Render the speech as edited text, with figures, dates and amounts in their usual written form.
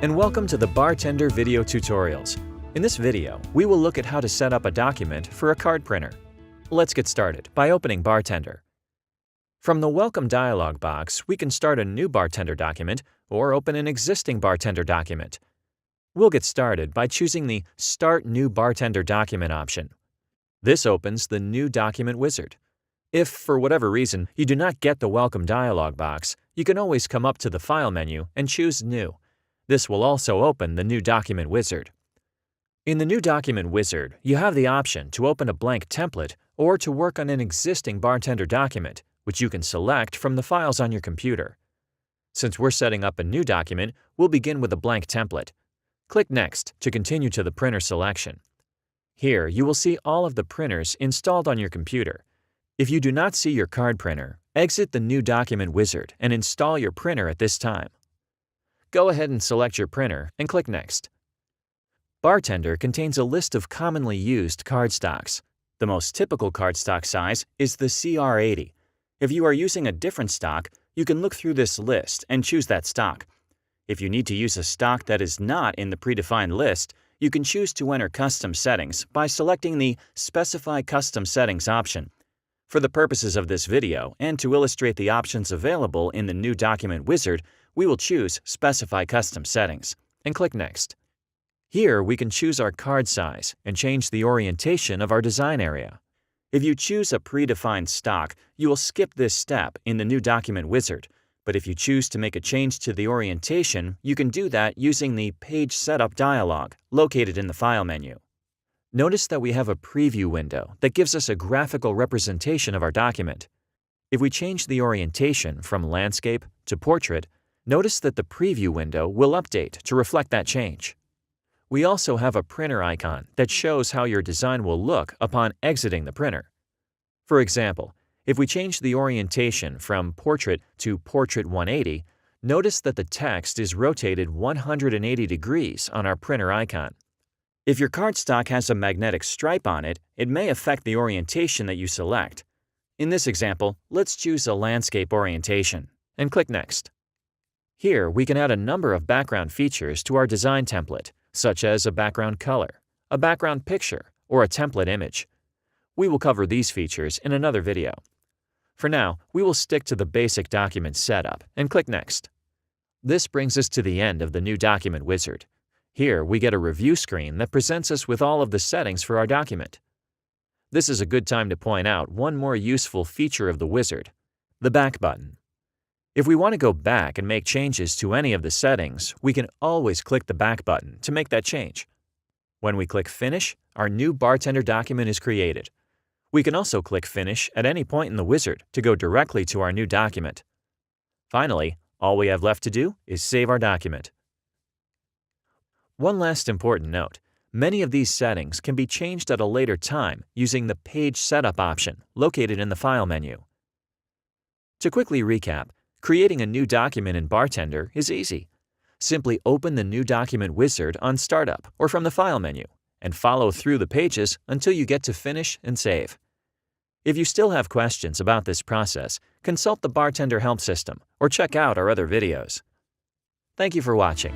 and welcome to the BarTender video tutorials. In this video, we will look at how to set up a document for a card printer. Let's get started by opening BarTender. From the Welcome dialog box, we can start a new BarTender document or open an existing BarTender document. We'll get started by choosing the Start New BarTender Document option. This opens the New Document wizard. If, for whatever reason, you do not get the Welcome dialog box, you can always come up to the File menu and choose New. This will also open the New Document wizard. In the New Document wizard, you have the option to open a blank template or to work on an existing BarTender document, which you can select from the files on your computer. Since we're setting up a new document, we'll begin with a blank template. Click Next to continue to the printer selection. Here, you will see all of the printers installed on your computer. If you do not see your card printer, exit the New Document wizard and install your printer at this time. Go ahead and select your printer and click Next. BarTender contains a list of commonly used cardstocks. The most typical cardstock size is the CR80. If you are using a different stock, you can look through this list and choose that stock. If you need to use a stock that is not in the predefined list, you can choose to enter custom settings by selecting the Specify Custom Settings option. For the purposes of this video and to illustrate the options available in the New Document wizard, we will choose Specify Custom Settings and click Next. Here we can choose our card size and change the orientation of our design area. If you choose a predefined stock, you will skip this step in the New Document wizard, but if you choose to make a change to the orientation, you can do that using the Page Setup dialog located in the File menu. Notice that we have a preview window that gives us a graphical representation of our document. If we change the orientation from landscape to portrait, notice that the preview window will update to reflect that change. We also have a printer icon that shows how your design will look upon exiting the printer. For example, if we change the orientation from Portrait to Portrait 180, notice that the text is rotated 180 degrees on our printer icon. If your cardstock has a magnetic stripe on it, it may affect the orientation that you select. In this example, let's choose a landscape orientation and click Next. Here, we can add a number of background features to our design template, such as a background color, a background picture, or a template image. We will cover these features in another video. For now, we will stick to the basic document setup and click Next. This brings us to the end of the New Document wizard. Here, we get a review screen that presents us with all of the settings for our document. This is a good time to point out one more useful feature of the wizard, the back button. If we want to go back and make changes to any of the settings, we can always click the back button to make that change. When we click Finish, our new BarTender document is created. We can also click Finish at any point in the wizard to go directly to our new document. Finally, all we have left to do is save our document. One last important note, many of these settings can be changed at a later time using the Page Setup option located in the File menu. To quickly recap, creating a new document in BarTender is easy. Simply open the New Document wizard on Startup or from the File menu and follow through the pages until you get to Finish and Save. If you still have questions about this process, consult the BarTender Help System or check out our other videos. Thank you for watching.